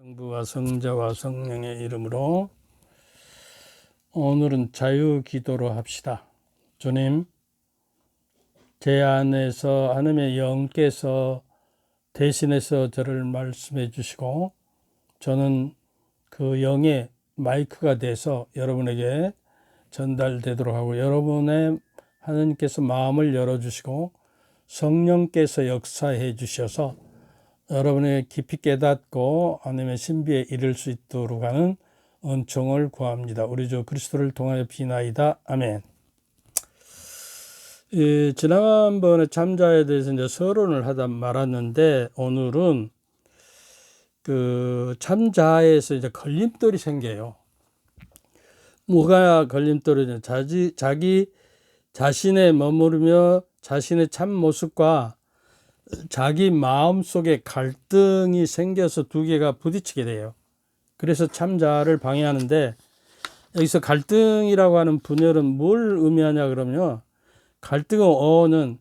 성부와 성자와 성령의 이름으로 오늘은 자유기도로 합시다. 주님, 제 안에서 하나님의 영께서 대신해서 저를 말씀해 주시고 저는 그 영의 마이크가 돼서 여러분에게 전달되도록 하고, 여러분의 하나님께서 마음을 열어주시고 성령께서 역사해 주셔서 여러분의 깊이 깨닫고 하나님의 신비에 이를 수 있도록 하는 은총을 구합니다. 우리 주 그리스도를 통하여 비나이다. 아멘. 지난번에 참자에 대해서 이제 서론을 하다 말았는데, 오늘은 그 참자에서 이제 걸림돌이 생겨요. 뭐가 걸림돌이냐? 자기 자신에 머무르며 자신의 참 모습과 자기 마음 속에 갈등이 생겨서 두 개가 부딪히게 돼요. 그래서 참자를 방해하는데, 여기서 갈등이라고 하는 분열은 뭘 의미하냐 그러면요, 갈등의 어는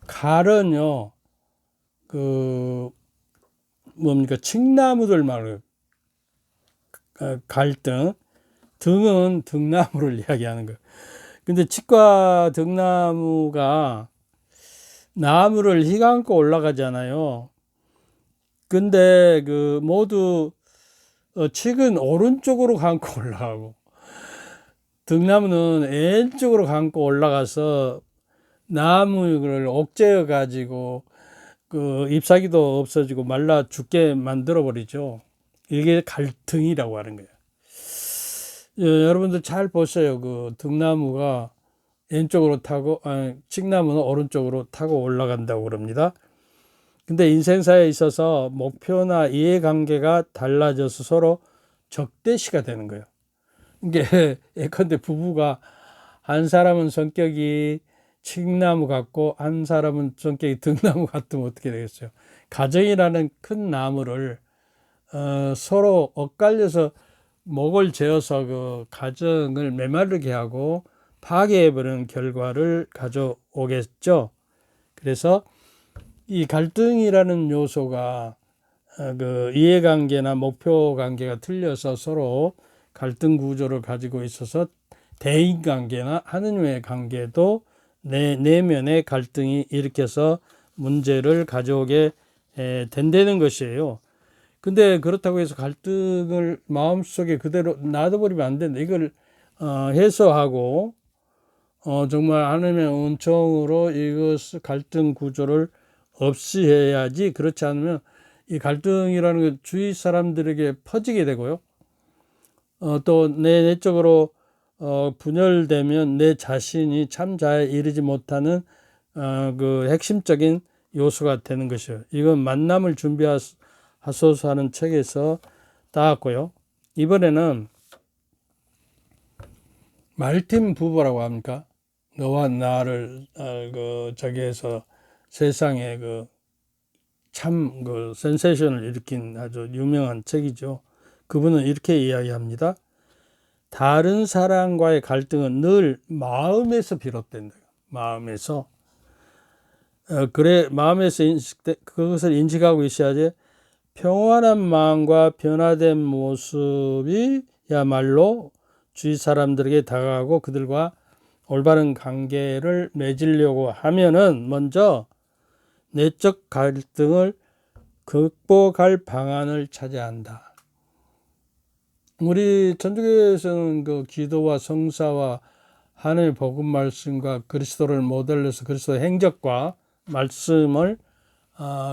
갈은요 그 뭡니까, 칡나무들 말을 갈등, 등은 등나무를 이야기하는 거예요. 근데 칡과 등나무가 나무를 휘감고 올라가잖아요. 근데 그 모두 칡은 오른쪽으로 감고 올라가고 등나무는 왼쪽으로 감고 올라가서 나무를 옥죄어 가지고 그 잎사귀도 없어지고 말라 죽게 만들어 버리죠. 이게 갈등이라고 하는 거예요. 여러분들 잘 보세요. 그 등나무가 왼쪽으로 타고, 칡나무는 오른쪽으로 타고 올라간다고 그럽니다. 근데 인생사에 있어서 목표나 이해관계가 달라져서 서로 적대시가 되는 거예요. 이게 예컨대 부부가 한 사람은 성격이 칡나무 같고 한 사람은 성격이 등나무 같으면 어떻게 되겠어요? 가정이라는 큰 나무를 서로 엇갈려서 목을 재어서 그 가정을 메마르게 하고 파괴해버리는 결과를 가져오겠죠. 그래서 이 갈등이라는 요소가 그 이해관계나 목표관계가 틀려서 서로 갈등 구조를 가지고 있어서 대인관계나 하느님의 관계도 내면의 갈등이 일으켜서 문제를 가져오게 된다는 것이에요. 근데 그렇다고 해서 갈등을 마음속에 그대로 놔둬버리면 안 된다. 이걸 해소하고 정말 하나님의 은총으로 이것 갈등 구조를 없이 해야지. 그렇지 않으면 이 갈등이라는 게 주위 사람들에게 퍼지게 되고요. 또 내 내적으로 분열되면 내 자신이 참자에 이르지 못하는 그 핵심적인 요소가 되는 것이에요. 이건 만남을 준비하소서 하는 책에서 따왔고요. 이번에는 말팀 부부라고 합니까? 너와 나를 그 저기에서 세상에 그 참 그 센세이션을 일으킨 아주 유명한 책이죠. 그분은 이렇게 이야기합니다. 다른 사람과의 갈등은 늘 마음에서 비롯된다. 마음에서. 그래, 마음에서 그것을 인식하고 있어야지. 평안한 마음과 변화된 모습이야말로 주위 사람들에게 다가가고 그들과 올바른 관계를 맺으려고 하면은 먼저 내적 갈등을 극복할 방안을 찾아야 한다. 우리 천주교에서는 그 기도와 성사와 하나님의 복음 말씀과 그리스도를 모델로서 그리스도의 행적과 말씀을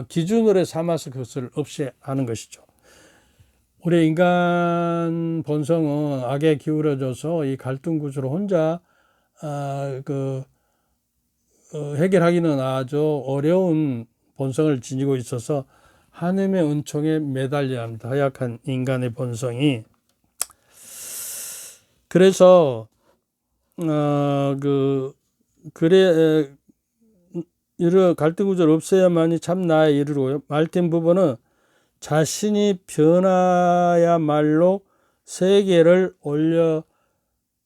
기준으로 삼아서 그것을 없애하는 것이죠. 우리 인간 본성은 악에 기울어져서 이 갈등 구조를 혼자 해결하기는 아주 어려운 본성을 지니고 있어서 하나님의 은총에 매달려야 합니다. 허약한 인간의 본성이. 그래서 이런 갈등 구조를 없애야만이 참 나에 이르고요. 말팀 부부는 자신이 변화야말로 세계를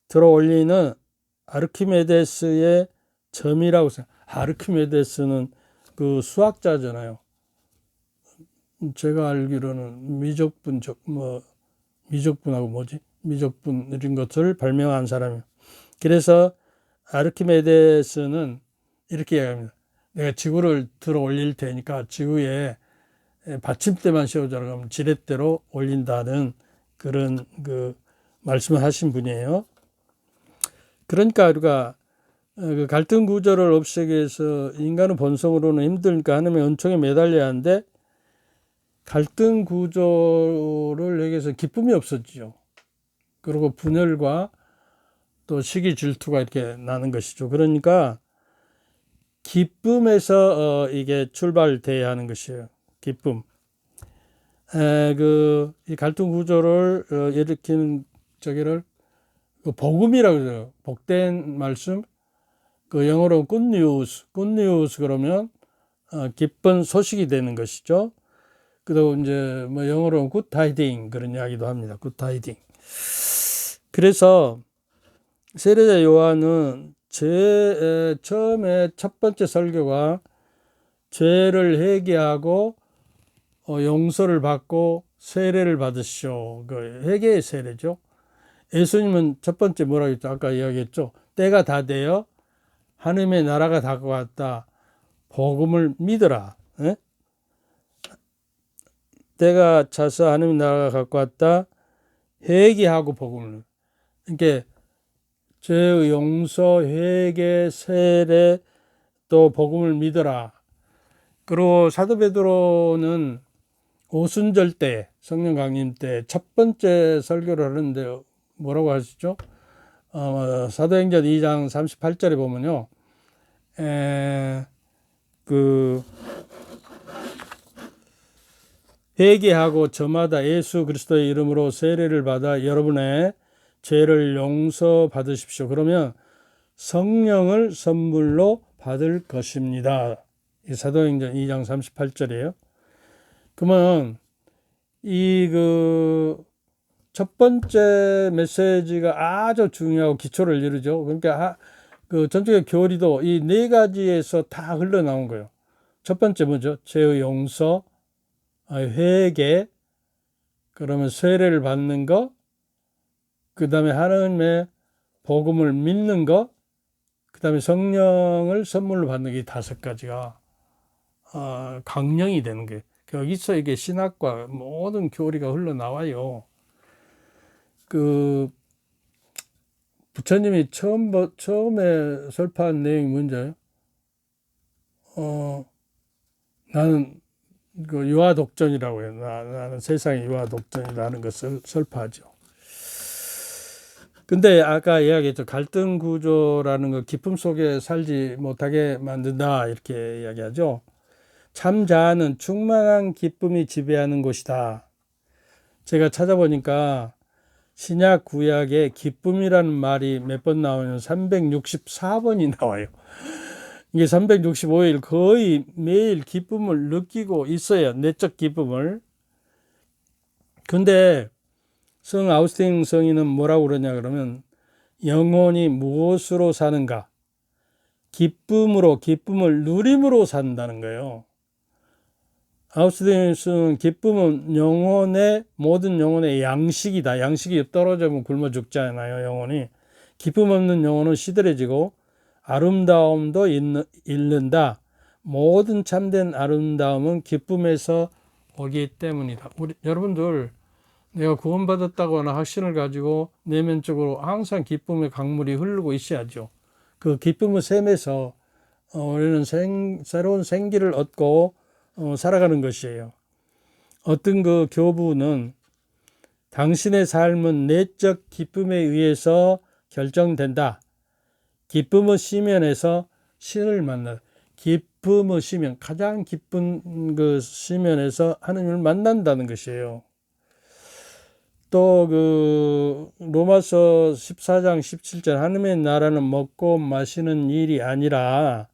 들어 올리는 아르키메데스의 점이라고 생각해요. 아르키메데스는 그 수학자잖아요. 제가 알기로는 미적분하고 미적분 이런 것을 발명한 사람이에요. 그래서 아르키메데스는 이렇게 이야기합니다. 내가 지구를 들어 올릴 테니까 지구에 받침대만 씌워줘라 그러면 지렛대로 올린다는 그런 말씀을 하신 분이에요. 그러니까 우리가 그 갈등 구조를 없애기 위해서 인간은 본성으로는 힘드니까 하나님의 은총에 매달려야 하는데 갈등 구조를 얘기해서 기쁨이 없어지죠. 그리고 분열과 또 시기 질투가 이렇게 나는 것이죠. 그러니까 기쁨에서 이게 출발돼야 하는 것이에요. 기쁨. 이 갈등 구조를 일으키는 저기를 복음이라고 해요. 복된 말씀. 영어로 굿뉴스 그러면 기쁜 소식이 되는 것이죠. 그리고 이제 영어로 굿타이딩 그런 이야기도 합니다. 굿타이딩. 그래서 세례자 요한은 처음에 첫 번째 설교가 죄를 회개하고 용서를 받고 세례를 받으시오. 그 회개의 세례죠. 예수님은 첫 번째 뭐라고 했죠? 아까 이야기했죠. 때가 다 되어 하나님의 나라가 다가왔다. 복음을 믿어라. 에? 때가 차서 하나님의 나라가 가까웠다. 회개하고 복음을. 그러니까 죄의 용서, 회개, 세례, 또 복음을 믿어라. 그리고 사도 베드로는 오순절 때, 성령 강림 때 첫 번째 설교를 하는데 뭐라고 하시죠? 사도행전 2장 38절에 보면요. 회개하고 저마다 예수 그리스도의 이름으로 세례를 받아 여러분의 죄를 용서 받으십시오. 그러면 성령을 선물로 받을 것입니다. 이 사도행전 2장 38절이에요. 그러면 첫 번째 메시지가 아주 중요하고 기초를 이루죠. 그러니까 전적인 교리도 이 네 가지에서 다 흘러나온 거예요. 첫 번째 뭐죠? 죄의 용서, 회개, 그러면 세례를 받는 거, 그 다음에 하나님의 복음을 믿는 거, 그 다음에 성령을 선물로 받는 게 5가지가 강령이 되는 거예요. 여기서 이게 신학과 모든 교리가 흘러나와요. 부처님이 처음에 설파한 내용이 뭔지요? 나는 유아독전이라고 해요. 나는 세상의 유아독전이라는 것을 설파하죠. 근데 아까 이야기했죠. 갈등 구조라는 거 기쁨 속에 살지 못하게 만든다. 이렇게 이야기하죠. 참 자아는 충만한 기쁨이 지배하는 곳이다. 제가 찾아보니까 신약 구약에 기쁨이라는 말이 몇 번 나오면 364번이 나와요. 이게 365일 거의 매일 기쁨을 느끼고 있어요. 내적 기쁨을. 근데 성 아우스틴 성인은 뭐라고 그러냐 그러면 영혼이 무엇으로 사는가? 기쁨을 누림으로 산다는 거예요. 아우스틴은 기쁨은 모든 영혼의 양식이다. 양식이 떨어지면 굶어 죽잖아요. 영혼이. 기쁨 없는 영혼은 시들해지고 아름다움도 잃는다. 모든 참된 아름다움은 기쁨에서 오기 때문이다. 여러분들 내가 구원받았다거나 확신을 가지고 내면적으로 항상 기쁨의 강물이 흐르고 있어야죠. 그 기쁨의 샘에서 우리는 새로운 생기를 얻고 살아가는 것이에요. 어떤 교부는 당신의 삶은 내적 기쁨에 의해서 결정된다. 기쁨의 시면에서 신을 만나. 기쁨의 시면, 가장 기쁜 시면에서 하나님을 만난다는 것이에요. 또 로마서 14장 17절 하나님의 나라는 먹고 마시는 일이 아니라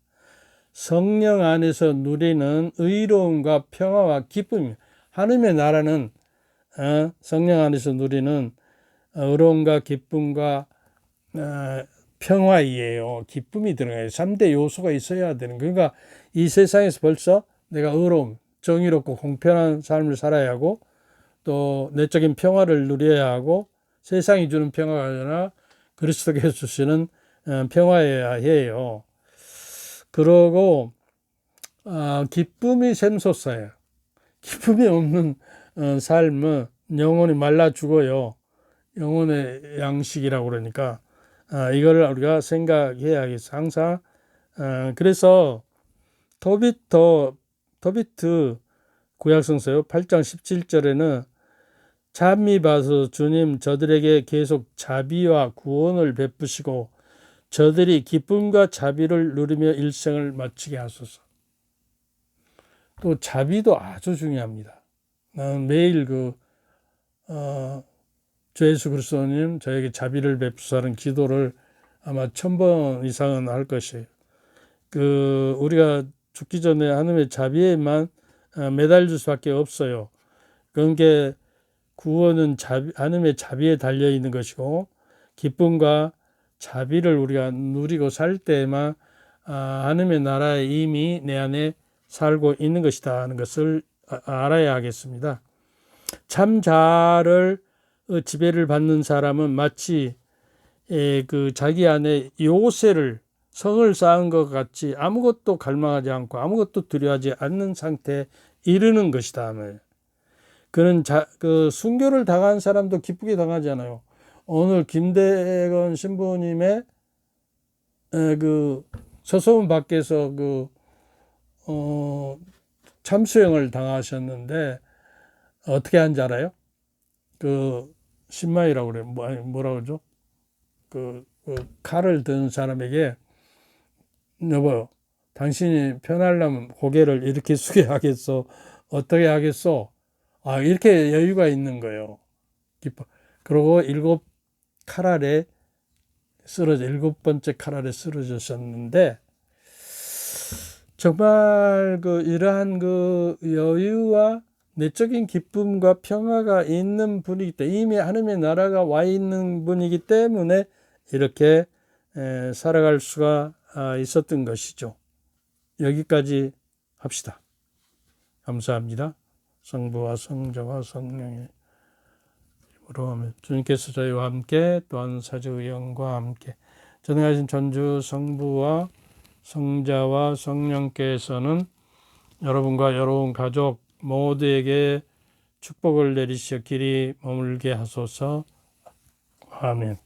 성령 안에서 누리는 의로움과 평화와 기쁨입니다. 하나님의 나라는 성령 안에서 누리는 의로움과 기쁨과 평화이에요. 기쁨이 들어가요. 3대 요소가 있어야 되는. 그러니까 이 세상에서 벌써 내가 의로움, 정의롭고 공평한 삶을 살아야 하고 또 내적인 평화를 누려야 하고 세상이 주는 평화가 아니라 그리스도께서 주시는 평화여야 해요. 그러고 기쁨이 샘솟아요. 기쁨이 없는 삶은 영혼이 말라 죽어요. 영혼의 양식이라고 그러니까 이걸 우리가 생각해야겠어. 항상 그래서 도비트 구약성서요 8장 17절에는 잠이 봐서 주님 저들에게 계속 자비와 구원을 베푸시고 저들이 기쁨과 자비를 누리며 일생을 마치게 하소서. 또 자비도 아주 중요합니다. 나는 매일 주 예수 그리스도님 저에게 자비를 베푸사는 기도를 아마 1000번 이상은 할 것이에요. 우리가 죽기 전에 하나님의 자비에만 매달릴 수밖에 없어요. 그러니까 구원은 하나님의 자비에 달려 있는 것이고 기쁨과 자비를 우리가 누리고 살 때에만 하나님의 나라에 이미 내 안에 살고 있는 것이다 하는 것을 알아야 하겠습니다. 참자를 지배를 받는 사람은 마치 자기 안에 요새를 성을 쌓은 것 같이 아무것도 갈망하지 않고 아무것도 두려워하지 않는 상태에 이르는 것이다. 그는 순교를 당한 사람도 기쁘게 당하잖아요. 오늘 김대건 신부님의 서소문 밖에서 참수형을 당하셨는데 어떻게 한지 알아요? 신마이라고 그래요. 뭐라 그러죠? 칼을 든 사람에게 여보, 당신이 편하려면 고개를 이렇게 숙여 하겠어? 어떻게 하겠어? 이렇게 여유가 있는 거예요. 그리고 7번째 칼 아래 쓰러졌었는데, 정말 이러한 여유와 내적인 기쁨과 평화가 있는 분이기 때문에 이미 하나님의 나라가 와 있는 분이기 때문에 이렇게 살아갈 수가 있었던 것이죠. 여기까지 합시다. 감사합니다. 성부와 성자와 성령의 이름으로 아멘. 주님께서 저희와 함께 또한 사제의 영과 함께 전능하신 전주 성부와 성자와 성령께서는 여러분과 여러분 가족 모두에게 축복을 내리시어 길이 머물게 하소서. 아멘.